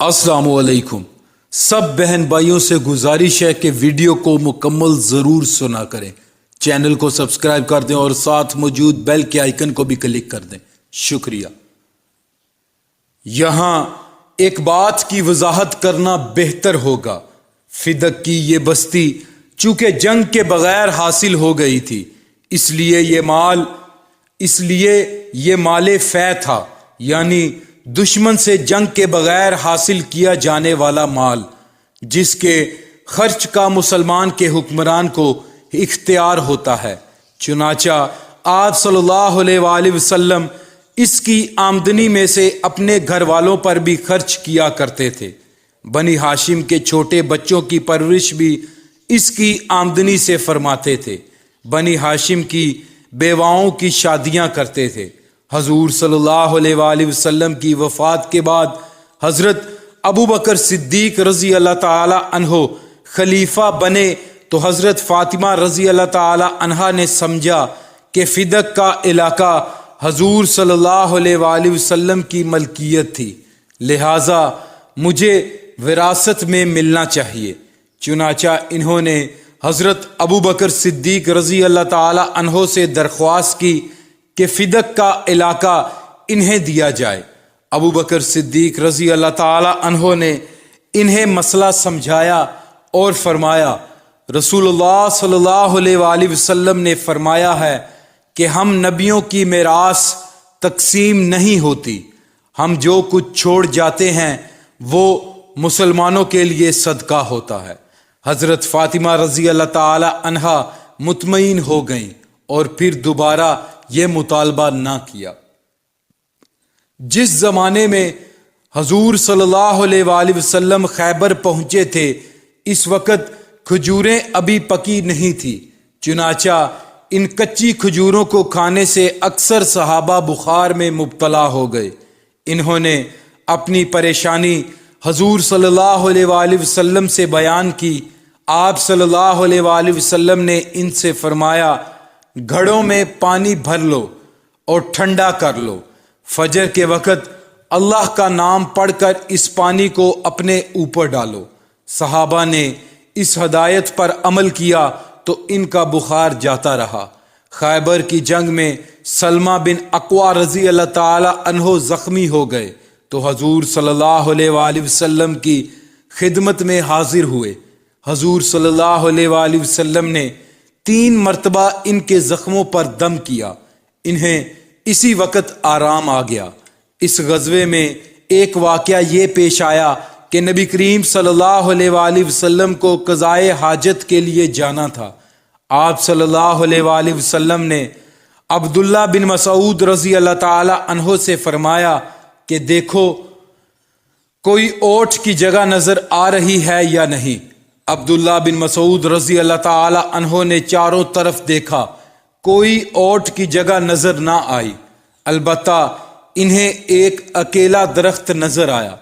السلام علیکم۔ سب بہن بھائیوں سے گزارش ہے کہ ویڈیو کو مکمل ضرور سنا کریں، چینل کو سبسکرائب کر دیں اور ساتھ موجود بیل کے آئیکن کو بھی کلک کر دیں۔ شکریہ۔ یہاں ایک بات کی وضاحت کرنا بہتر ہوگا۔ فدق کی یہ بستی چونکہ جنگ کے بغیر حاصل ہو گئی تھی، اس لیے یہ مال فے تھا، یعنی دشمن سے جنگ کے بغیر حاصل کیا جانے والا مال، جس کے خرچ کا مسلمان کے حکمران کو اختیار ہوتا ہے۔ چنانچہ آپ صلی اللہ علیہ وآلہ وسلم اس کی آمدنی میں سے اپنے گھر والوں پر بھی خرچ کیا کرتے تھے۔ بنی ہاشم کے چھوٹے بچوں کی پرورش بھی اس کی آمدنی سے فرماتے تھے۔ بنی ہاشم کی بیواؤں کی شادیاں کرتے تھے۔ حضور صلی اللہ علیہ وآلہ وسلم کی وفات کے بعد حضرت ابو بکر صدیق رضی اللہ تعالی عنہ خلیفہ بنے تو حضرت فاطمہ رضی اللہ تعالی عنہا نے سمجھا کہ فدق کا علاقہ حضور صلی اللہ علیہ وآلہ وسلم کی ملکیت تھی، لہٰذا مجھے وراثت میں ملنا چاہیے۔ چنانچہ انہوں نے حضرت ابو بکر صدیق رضی اللہ تعالی عنہ سے درخواست کی کہ فدق کا علاقہ انہیں دیا جائے۔ ابو بکر صدیق رضی اللہ تعالی عنہ نے انہیں مسئلہ سمجھایا اور فرمایا، رسول اللہ صلی اللہ علیہ وآلہ وسلم نے فرمایا ہے کہ ہم نبیوں کی میراث تقسیم نہیں ہوتی، ہم جو کچھ چھوڑ جاتے ہیں وہ مسلمانوں کے لیے صدقہ ہوتا ہے۔ حضرت فاطمہ رضی اللہ تعالی عنہا مطمئن ہو گئیں اور پھر دوبارہ یہ مطالبہ نہ کیا۔ جس زمانے میں حضور صلی اللہ علیہ وآلہ وسلم خیبر پہنچے تھے، اس وقت کھجوریں ابھی پکی نہیں تھی، چنانچہ ان کچی کھجوروں کو کھانے سے اکثر صحابہ بخار میں مبتلا ہو گئے۔ انہوں نے اپنی پریشانی حضور صلی اللہ علیہ وآلہ وسلم سے بیان کی۔ آپ صلی اللہ علیہ وآلہ وسلم نے ان سے فرمایا، گھڑوں میں پانی بھر لو اور ٹھنڈا کر لو، فجر کے وقت اللہ کا نام پڑھ کر اس پانی کو اپنے اوپر ڈالو۔ صحابہ نے اس ہدایت پر عمل کیا تو ان کا بخار جاتا رہا۔ خیبر کی جنگ میں سلمہ بن اقوا رضی اللہ تعالی عنہ زخمی ہو گئے تو حضور صلی اللہ علیہ وآلہ وسلم کی خدمت میں حاضر ہوئے۔ حضور صلی اللہ علیہ وآلہ وسلم نے 3 مرتبہ ان کے زخموں پر دم کیا، انہیں اسی وقت آرام آ گیا۔ اس غزوے میں ایک واقعہ یہ پیش آیا کہ نبی کریم صلی اللہ علیہ وآلہ وسلم کو قضائے حاجت کے لیے جانا تھا۔ آپ صلی اللہ علیہ وآلہ وسلم نے عبداللہ بن مسعود رضی اللہ تعالی عنہ سے فرمایا کہ دیکھو کوئی اونٹ کی جگہ نظر آ رہی ہے یا نہیں۔ عبداللہ بن مسعود رضی اللہ تعالی عنہ نے چاروں طرف دیکھا، کوئی اونٹ کی جگہ نظر نہ آئی، البتہ انہیں ایک اکیلا درخت نظر آیا۔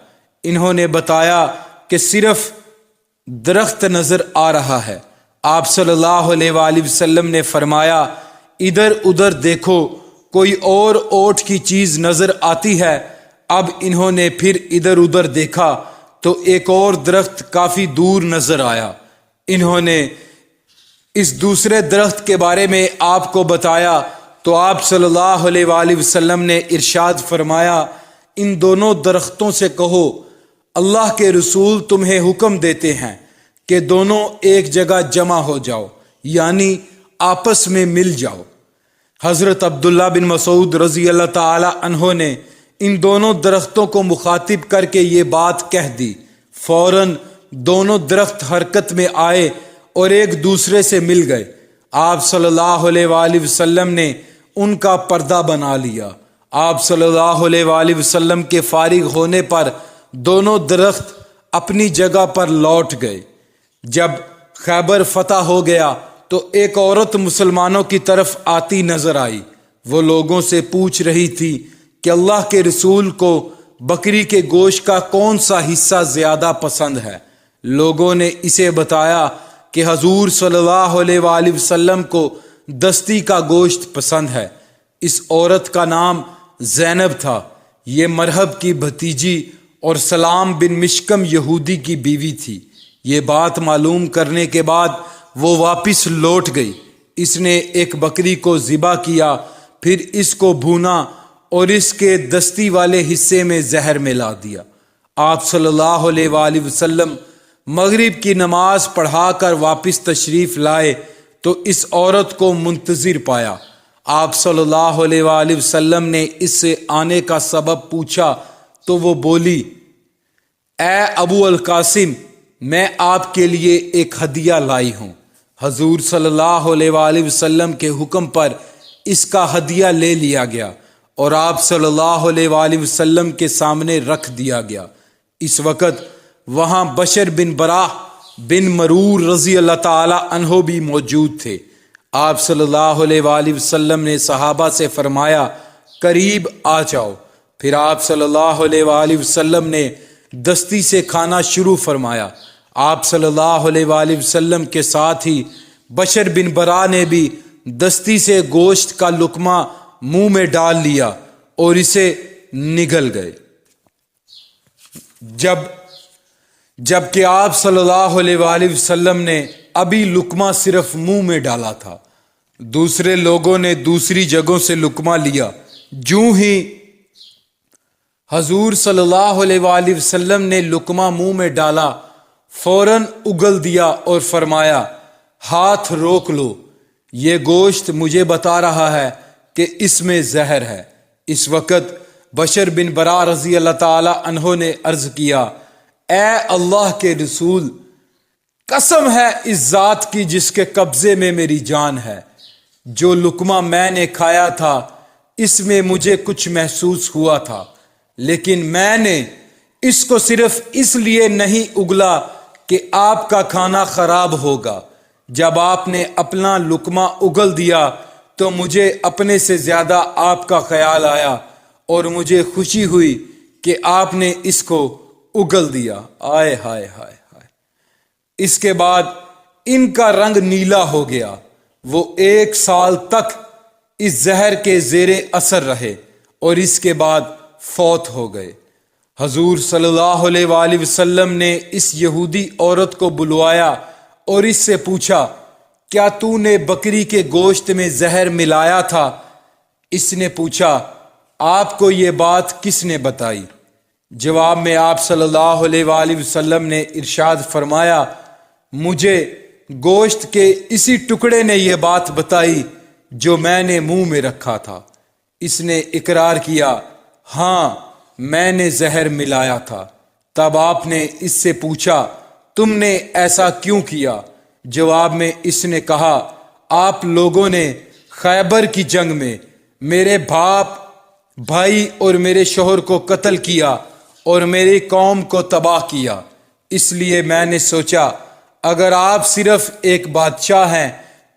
انہوں نے بتایا کہ صرف درخت نظر آ رہا ہے۔ آپ صلی اللہ علیہ وآلہ وسلم نے فرمایا، ادھر ادھر دیکھو کوئی اور اونٹ کی چیز نظر آتی ہے۔ اب انہوں نے پھر ادھر ادھر دیکھا تو ایک اور درخت کافی دور نظر آیا۔ انہوں نے اس دوسرے درخت کے بارے میں آپ کو بتایا تو آپ صلی اللہ علیہ وآلہ وسلم نے ارشاد فرمایا، ان دونوں درختوں سے کہو اللہ کے رسول تمہیں حکم دیتے ہیں کہ دونوں ایک جگہ جمع ہو جاؤ، یعنی آپس میں مل جاؤ۔ حضرت عبداللہ بن مسعود رضی اللہ تعالی عنہ نے ان دونوں درختوں کو مخاطب کر کے یہ بات کہہ دی۔ فوراً دونوں درخت حرکت میں آئے اور ایک دوسرے سے مل گئے۔ آپ صلی اللہ علیہ وآلہ وسلم نے ان کا پردہ بنا لیا۔ آپ صلی اللہ علیہ وآلہ وسلم کے فارغ ہونے پر دونوں درخت اپنی جگہ پر لوٹ گئے۔ جب خیبر فتح ہو گیا تو ایک عورت مسلمانوں کی طرف آتی نظر آئی۔ وہ لوگوں سے پوچھ رہی تھی کہ اللہ کے رسول کو بکری کے گوشت کا کون سا حصہ زیادہ پسند ہے۔ لوگوں نے اسے بتایا کہ حضور صلی اللہ علیہ وآلہ وسلم کو دستی کا گوشت پسند ہے۔ اس عورت کا نام زینب تھا۔ یہ مرحب کی بھتیجی اور سلام بن مشکم یہودی کی بیوی تھی۔ یہ بات معلوم کرنے کے بعد وہ واپس لوٹ گئی۔ اس نے ایک بکری کو ذبح کیا، پھر اس کو بھونا اور اس کے دستی والے حصے میں زہر ملا دیا۔ آپ صلی اللہ علیہ وآلہ وسلم مغرب کی نماز پڑھا کر واپس تشریف لائے تو اس عورت کو منتظر پایا۔ آپ صلی اللہ علیہ وآلہ وسلم نے اس سے آنے کا سبب پوچھا تو وہ بولی، اے ابو القاسم، میں آپ کے لیے ایک ہدیہ لائی ہوں۔ حضور صلی اللہ علیہ وآلہ وسلم کے حکم پر اس کا ہدیہ لے لیا گیا اور آپ صلی اللہ علیہ وآلہ وسلم کے سامنے رکھ دیا گیا۔ اس وقت وہاں بشر بن براہ بن مرور رضی اللہ تعالی عنہ بھی موجود تھے۔ آپ صلی اللہ علیہ وآلہ وسلم نے صحابہ سے فرمایا، قریب آ جاؤ۔ پھر آپ صلی اللہ علیہ وآلہ وسلم نے دستی سے کھانا شروع فرمایا۔ آپ صلی اللہ علیہ وآلہ وسلم کے ساتھ ہی بشر بن براہ نے بھی دستی سے گوشت کا لقمہ منہ میں ڈال لیا اور اسے نگل گئے۔ جبکہ آپ صلی اللہ علیہ وآلہ وسلم نے ابھی لقمہ صرف منہ میں ڈالا تھا۔ دوسرے لوگوں نے دوسری جگہوں سے لقمہ لیا۔ جوں ہی حضور صلی اللہ علیہ وآلہ وسلم نے لقمہ منہ میں ڈالا، فوراً اگل دیا اور فرمایا، ہاتھ روک لو، یہ گوشت مجھے بتا رہا ہے کہ اس میں زہر ہے۔ اس وقت بشر بن براہ رضی اللہ تعالی عنہ نے عرض کیا، اے اللہ کے رسول، قسم ہے اس ذات کی جس کے قبضے میں میری جان ہے، جو لقمہ میں نے کھایا تھا اس میں مجھے کچھ محسوس ہوا تھا، لیکن میں نے اس کو صرف اس لیے نہیں اگلا کہ آپ کا کھانا خراب ہوگا۔ جب آپ نے اپنا لقمہ اگل دیا تو مجھے اپنے سے زیادہ آپ کا خیال آیا اور مجھے خوشی ہوئی کہ آپ نے اس کو اگل دیا۔ آئے ہائے ہائے ہائے۔ اس کے بعد ان کا رنگ نیلا ہو گیا۔ وہ 1 سال تک اس زہر کے زیر اثر رہے اور اس کے بعد فوت ہو گئے۔ حضور صلی اللہ علیہ وآلہ وسلم نے اس یہودی عورت کو بلوایا اور اس سے پوچھا، کیا تو نے بکری کے گوشت میں زہر ملایا تھا؟ اس نے پوچھا، آپ کو یہ بات کس نے بتائی؟ جواب میں آپ صلی اللہ علیہ وآلہ وسلم نے ارشاد فرمایا، مجھے گوشت کے اسی ٹکڑے نے یہ بات بتائی جو میں نے منہ میں رکھا تھا۔ اس نے اقرار کیا، ہاں میں نے زہر ملایا تھا۔ تب آپ نے اس سے پوچھا، تم نے ایسا کیوں کیا؟ جواب میں اس نے کہا، آپ لوگوں نے خیبر کی جنگ میں میرے باپ، بھائی اور میرے شوہر کو قتل کیا اور میری قوم کو تباہ کیا، اس لیے میں نے سوچا اگر آپ صرف ایک بادشاہ ہیں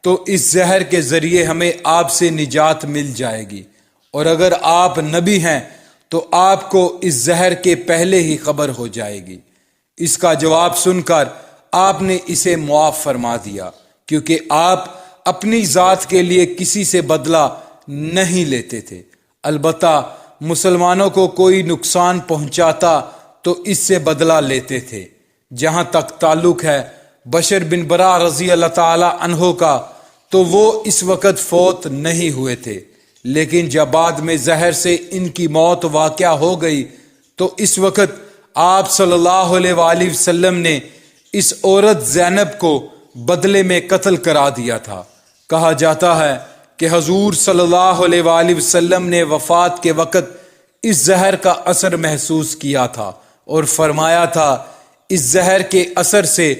تو اس زہر کے ذریعے ہمیں آپ سے نجات مل جائے گی، اور اگر آپ نبی ہیں تو آپ کو اس زہر کے پہلے ہی خبر ہو جائے گی۔ اس کا جواب سن کر آپ نے اسے معاف فرما دیا، کیونکہ آپ اپنی ذات کے لیے کسی سے بدلہ نہیں لیتے تھے۔ البتہ مسلمانوں کو کوئی نقصان پہنچاتا تو اس سے بدلہ لیتے تھے۔ جہاں تک تعلق ہے بشر بن براہ رضی اللہ تعالی عنہ کا، تو وہ اس وقت فوت نہیں ہوئے تھے، لیکن جب بعد میں زہر سے ان کی موت واقع ہو گئی تو اس وقت آپ صلی اللہ علیہ وآلہ وسلم نے اس عورت زینب کو بدلے میں قتل کرا دیا تھا۔ کہا جاتا ہے کہ حضور صلی اللہ علیہ وآلہ وسلم نے وفات کے وقت اس زہر کا اثر محسوس کیا تھا اور فرمایا تھا، اس زہر کے اثر سے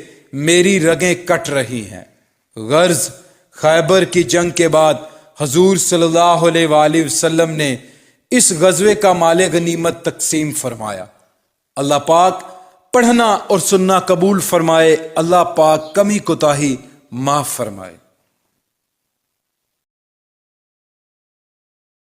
میری رگیں کٹ رہی ہیں۔ غرض خیبر کی جنگ کے بعد حضور صلی اللہ علیہ وآلہ وسلم نے اس غزوے کا مال غنیمت تقسیم فرمایا۔ اللہ پاک پڑھنا اور سننا قبول فرمائے، اللہ پاک کمی کوتاہی معاف فرمائے۔